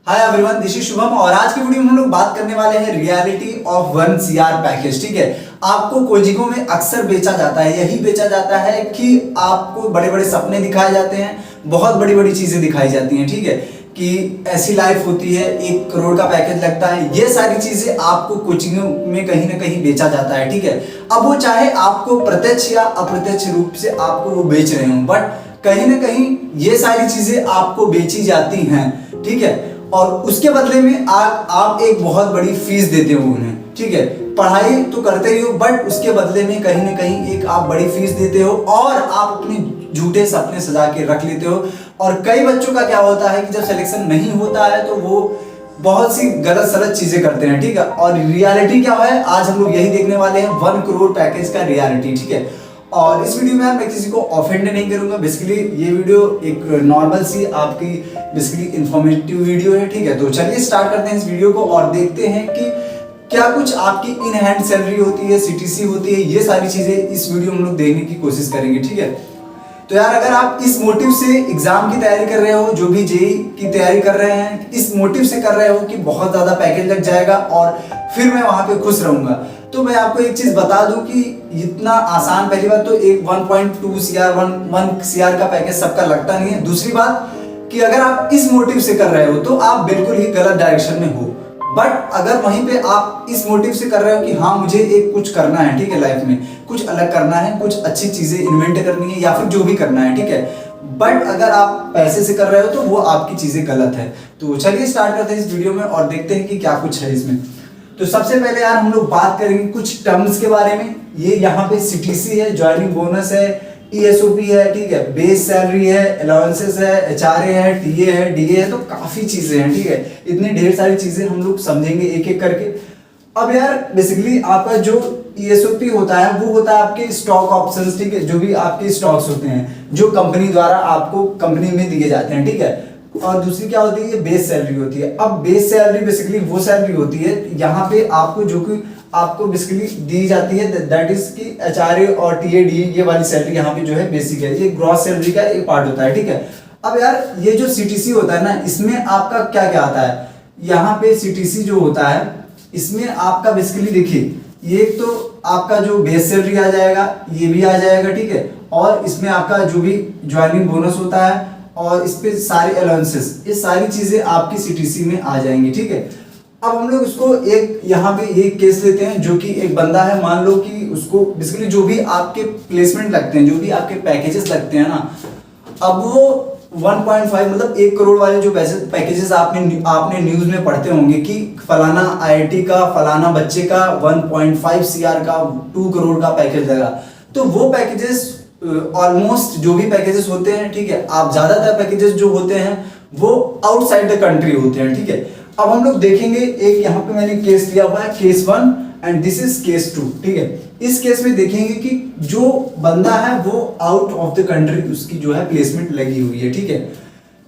Hi everyone, this is Shubham और आज की वीडियो में हम लोग बात करने वाले हैं रियलिटी ऑफ 1 CR पैकेज। ठीक है, आपको कोजिको में अक्सर बेचा जाता है, यही बेचा जाता है कि आपको बड़े बड़े सपने दिखाए जाते हैं, बहुत बड़ी बड़ी चीजें दिखाई जाती हैं। ठीक है, कि ऐसी लाइफ होती है, 1 करोड़ का पैकेज लगता है, ये सारी चीजें आपको कोचिंग में कहीं ना कहीं बेचा जाता है। ठीक है, अब वो चाहे आपको प्रत्यक्ष या अप्रत्यक्ष रूप से आपको वो बेच रहे हो, बट कहीं ना कहीं ये सारी चीजें आपको बेची जाती हैं। ठीक है, और उसके बदले में आप एक बहुत बड़ी फीस देते हो उन्हें। ठीक है, पढ़ाई तो करते ही हो, बट उसके बदले में कहीं ना कहीं एक आप बड़ी फीस देते हो और आप अपने झूठे सपने सजा के रख लेते हो। और कई बच्चों का क्या होता है कि जब सिलेक्शन नहीं होता है तो वो बहुत सी गलत सलत चीजें करते हैं। ठीक है, और रियलिटी क्या है, आज हम लोग यही देखने वाले हैं, 1 करोड़ पैकेज का रियलिटी। ठीक है, और इस वीडियो में मैं किसी को ऑफेंड नहीं करूंगा। बेसिकली ये वीडियो एक नॉर्मल सी आपकी बेसिकली इंफॉर्मेटिव वीडियो है। ठीक है, तो चलिए स्टार्ट करते हैं इस वीडियो को और देखते हैं कि क्या कुछ आपकी इन हैंड सैलरी होती है, CTC होती है, ये सारी चीजें इस वीडियो में हम लोग देखने की कोशिश करेंगे। ठीक है, तो यार अगर आप इस मोटिव से एग्जाम की तैयारी कर रहे हो, जो भी जेई की तैयारी कर रहे हैं, इस मोटिव से कर रहे हो कि बहुत ज्यादा पैकेज लग जाएगा और फिर मैं वहां पे खुश रहूंगा, तो मैं आपको एक चीज बता दूं कि इतना आसान, पहली बात तो एक 1.2 CR 1 CR का पैकेज सबका लगता नहीं है। दूसरी बात कि अगर आप इस मोटिव से कर रहे हो तो आप बिल्कुल ही गलत डायरेक्शन में हो। बट अगर वहीं पे आप इस मोटिव से कर रहे हो कि हाँ मुझे एक कुछ करना है, ठीक है, लाइफ में कुछ अलग करना है, कुछ अच्छी चीजें इन्वेंट करनी है या फिर जो भी करना है, ठीक है, बट अगर आप पैसे से कर रहे हो तो वो आपकी चीजें गलत है। तो चलिए स्टार्ट करते हैं इस वीडियो में और देखते हैं कि क्या कुछ है इसमें। तो सबसे पहले यार हम लोग बात करेंगे कुछ टर्म्स के बारे में। ये यहाँ पे CTC है, ज्वाइनिंग बोनस है, ESOP है, ठीक है, बेस सैलरी है, अलाउंसेस है, HRA है, TA है, DA है, तो काफी चीजें हैं। ठीक है, इतनी ढेर सारी चीजें हम लोग समझेंगे एक एक करके। अब यार बेसिकली आपका जो ESOP होता है वो होता है आपके स्टॉक ऑप्शंस। ठीक है, जो भी आपके स्टॉक्स होते हैं जो कंपनी द्वारा आपको कंपनी में दिए जाते हैं। ठीक है, और दूसरी क्या होती है, ये बेस सैलरी होती है। अब बेस सैलरी बेसिकली वो सैलरी होती है यहाँ पे आपको जो कि आपको बेसिकली दी जाती है, दैट इज कि HRA और TA DA ये वाली सैलरी यहाँ पे जो है बेसिक है, ये ग्रॉस सैलरी का एक पार्ट होता है। ठीक है, अब यार ये जो CTC होता है ना, इसमें आपका क्या क्या आता है, यहाँ पे CTC जो होता है इसमें आपका बेसिकली देखिए, ये तो आपका जो बेस सैलरी आ जाएगा, ये भी आ जाएगा। ठीक है, और इसमें आपका जो भी ज्वाइनिंग बोनस होता है और इस पे सारे अलाउंसेस, ये सारी चीजें आपकी CTC में आ जाएंगी। ठीक है, अब हम लोग उसको एक यहाँ पे एक केस लेते हैं, जो कि एक बंदा है, मान लो कि उसको बेसिकली जो भी आपके प्लेसमेंट लगते हैं, जो भी आपके पैकेजेस लगते हैं ना, अब वो 1.5 मतलब 1 करोड़ वाले जो पैकेजेस आपने न्यूज में पढ़ते होंगे कि फलाना IIT का फलाना बच्चे का 1.5 CR का 2 करोड़ का पैकेज लगा, तो वो पैकेजेस ऑलमोस्ट जो भी पैकेजेस होते हैं, ठीक है, आप ज्यादातर पैकेजेस जो होते हैं वो आउटसाइड द कंट्री होते हैं। ठीक है, अब हम लोग देखेंगे एक यहाँ पे मैंने केस लिया हुआ है, case 1 and this is case 2। ठीक है, इस केस में देखेंगे कि जो बंदा है वो आउट ऑफ द कंट्री उसकी जो है प्लेसमेंट लगी हुई है। ठीक है,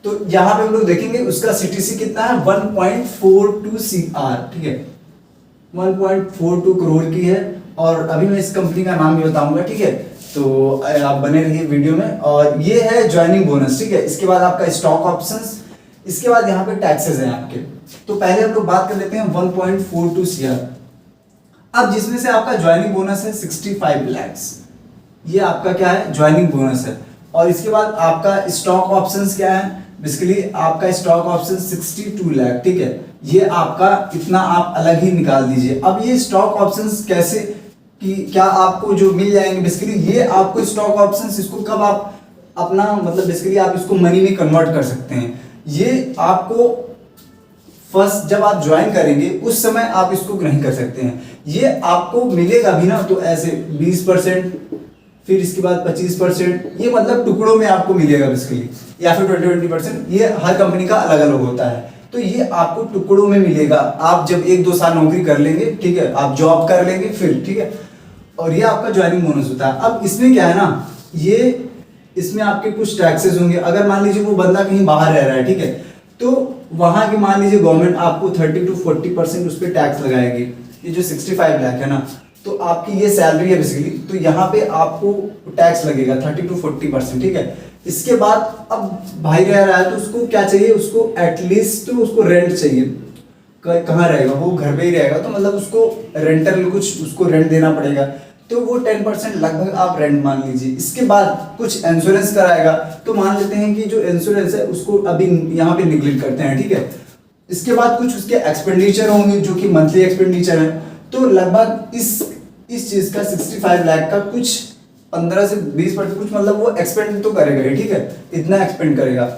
तो यहाँ पे हम लोग देखेंगे उसका CTC कितना है, 1.42 CR। ठीक है, 1.42 करोड़ की है, और अभी मैं इस कंपनी का नाम भी बताऊंगा। ठीक है, तो आप बने रहिए वीडियो में। और ये है ज्वाइनिंग बोनस। ठीक है, इसके बाद आपका स्टॉक ऑप्शंस, इसके बाद यहाँ पे टैक्सेस हैं आपके। तो पहले हम लोग बात कर लेते हैं 1.42 CR। अब जिसमें से आपका ज्वाइनिंग बोनस है 65 लाख, ये आपका क्या है, ज्वाइनिंग बोनस है। और इसके बाद आपका स्टॉक ऑप्शंस क्या है, बेसिकली आपका स्टॉक ऑप्शन 62 लाख। ठीक है, ये आपका इतना आप अलग ही निकाल दीजिए। अब ये स्टॉक ऑप्शंस कैसे कि क्या आपको जो मिल जाएंगे, बेसिकली ये आपको स्टॉक ऑप्शंस, इसको कब आप अपना मतलब बेसिकली आप इसको मनी में कन्वर्ट कर सकते हैं। ये आपको फर्स्ट जब आप ज्वाइन करेंगे उस समय आप इसको नहीं कर सकते हैं, ये आपको मिलेगा भी ना तो ऐसे 20%, फिर इसके बाद 25%, ये मतलब टुकड़ों में आपको मिलेगा बेसिकली, या फिर 20%। ये हर कंपनी का अलग अलग होता है, तो ये आपको टुकड़ों में मिलेगा। आप जब 1-2 साल नौकरी कर लेंगे, ठीक है, आप जॉब कर लेंगे फिर, ठीक है, और ये आपका ज्वाइनिंग बोनस होता है। अब इसमें क्या है ना, ये इसमें आपके कुछ टैक्सेस होंगे। अगर मान लीजिए वो बंदा कहीं बाहर रह रहा है, ठीक है, तो वहां के मान लीजिए गवर्नमेंट आपको 30 to 40% उस पर टैक्स लगाएगी। ये जो 65 लाख है ना, तो आपकी ये सैलरी है बेसिकली, तो यहाँ पे आपको टैक्स लगेगा 30 to 40%। ठीक है, इसके बाद अब भाई रह रहा है तो उसको क्या चाहिए, उसको एटलीस्ट तो उसको रेंट चाहिए। कहाँ रहेगा वो, घर पे ही रहेगा, तो मतलब उसको रेंटल कुछ उसको रेंट देना पड़ेगा, तो वो 10% लगभग आप रेंट मान लीजिए। इसके बाद कुछ इंश्योरेंस कराएगा, तो मान लेते हैं कि जो इंश्योरेंस है उसको अभी यहाँ पे निगलेक्ट करते हैं, ठीक है। इसके बाद कुछ उसके एक्सपेंडिचर होंगे जो कि मंथली एक्सपेंडिचर है, तो लगभग इस चीज का 65 लाख का कुछ 15 से 20% कुछ मतलब वो एक्सपेंड तो करेगा ही, ठीक है, इतना एक्सपेंड करेगा।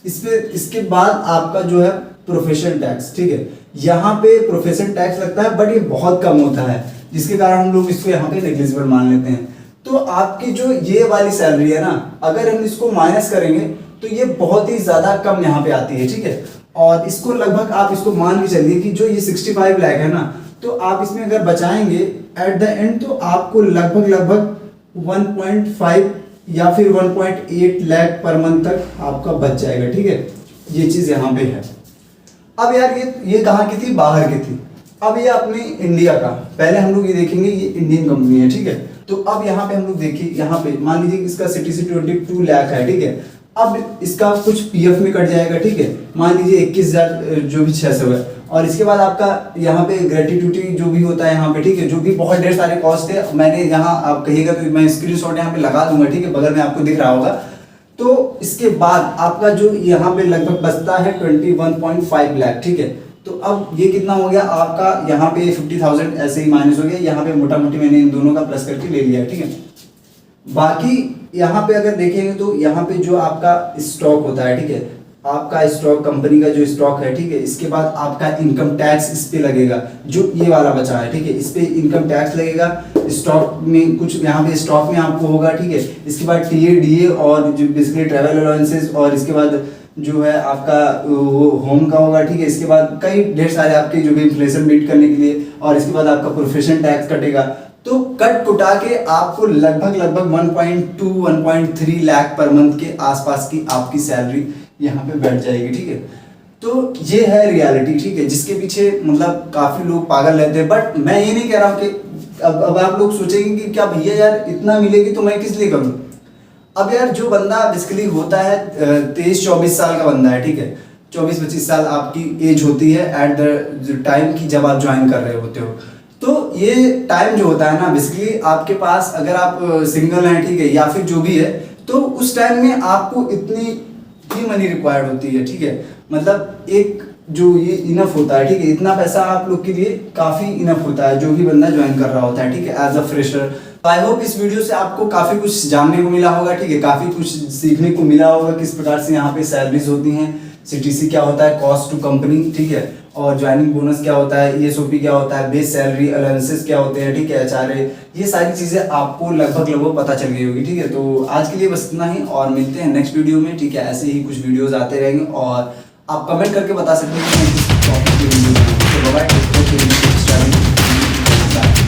इसके बाद आपका जो है प्रोफेशन टैक्स, ठीक है, यहाँ पे प्रोफेशन टैक्स लगता है बट ये बहुत कम होता है, जिसके कारण हम लोग इसको यहाँ पे नेग्लिजिबल मान लेते हैं। तो आपकी जो ये वाली सैलरी है ना, अगर हम इसको माइनस करेंगे तो ये बहुत ही ज्यादा कम यहाँ पे आती है, ठीक है। और इसको लगभग आप इसको मान के चलिए कि जो ये 65 लाख है ना, तो आप इसमें अगर बचाएंगे एट द एंड तो आपको लगभग 1.5 या फिर 1.8 लाख पर मंथ तक आपका बच जाएगा, ठीक है। ये चीज यहाँ पे है। अब यार ये कहाँ की थी, बाहर की थी। अब ये अपने इंडिया का, पहले हम लोग ये देखेंगे ये इंडियन कंपनी है, ठीक है। तो अब यहाँ पे हम लोग देखिए, यहाँ पे मान लीजिए इसका CTC 22 लाख है, ठीक है। अब इसका कुछ PF में कट जाएगा, ठीक है, मान लीजिए 21,000 जो भी 600 है। और इसके बाद आपका यहाँ पे ग्रेट्युटी जो भी होता है यहाँ पे, ठीक है, जो भी बहुत ढेर सारे कॉस्ट है, मैंने यहाँ आप कहिएगा तो मैं स्क्रीनशॉट यहाँ पे लगा दूंगा, ठीक है, बगल में आपको दिख रहा होगा। तो इसके बाद आपका जो यहाँ पे लगभग बचता है 21.5 लाख, ठीक है। तो अब ये कितना हो गया आपका, यहाँ पे 50,000 ऐसे ही माइनस हो गया, यहाँ पे मोटा मोटी मैंने इन दोनों का प्लस करके ले लिया, ठीक है। बाकी यहाँ पे अगर देखेंगे तो यहाँ पे जो आपका स्टॉक होता है, ठीक है, आपका स्टॉक कंपनी का जो स्टॉक है, ठीक है, इसके बाद आपका इनकम टैक्स इस पे लगेगा, जो ये वाला बचा है, ठीक है, इस पे इनकम टैक्स लगेगा। स्टॉक में कुछ यहाँ पे स्टॉक में आपको होगा, ठीक है। इसके बाद TA DA और जो बेसिकली ट्रैवल अलाउंसेस, और इसके बाद जो है आपका वो होम का होगा, ठीक है। इसके बाद कई ढेर सारे आपके जो भी इन्फ्लेशन बीट करने के लिए, और इसके बाद आपका प्रोफेशन टैक्स कटेगा। तो कट कुटा के आपको लगभग 1.2-1.3 लाख पर मंथ के आसपास की आपकी सैलरी यहाँ पे बैठ जाएगी, ठीक है। तो ये है रियलिटी, ठीक है, जिसके पीछे मतलब काफी लोग पागल रहते हैं। बट मैं ये नहीं कह रहा हूँ कि अब आप लोग सोचेंगे कि क्या भैया यार इतना मिलेगी तो मैं किस लिए करूँ। अब यार जो बंदा बेसिकली होता है 23-24 साल का बंदा है, ठीक है, 24-25 साल आपकी एज होती है एट द टाइम की जब आप ज्वाइन कर रहे होते हो। तो ये टाइम जो होता है ना, बेसिकली आपके पास अगर आप सिंगल हैं, ठीक है, या फिर जो भी है, तो उस टाइम में आपको इतनी ही मनी रिक्वायर्ड होती है, ठीक है। मतलब एक जो ये इनफ होता है, ठीक है, इतना पैसा आप लोग के लिए काफी इनफ होता है जो भी बंदा ज्वाइन कर रहा होता है, ठीक है, as a fresher. I hope इस वीडियो से आपको काफी कुछ जानने को मिला होगा, ठीक है, काफी कुछ सीखने को मिला होगा किस प्रकार से यहाँ पे सैलरीज होती हैं, CTC क्या होता है, कॉस्ट टू कंपनी, ठीक है, और ज्वाइनिंग बोनस क्या होता है, ESOP क्या होता है, बेस सैलरी अलाउंसेस क्या होते हैं, ठीक है, HRA, ये सारी चीजें आपको लगभग पता चल गई होगी, ठीक है। तो आज के लिए बस इतना ही, और मिलते हैं नेक्स्ट वीडियो में, ठीक है। ऐसे ही कुछ वीडियोज आते रहेंगे और आप कमेंट करके बता सकते हैं कि मैं किस टॉपिक की वीडियो बनाऊं।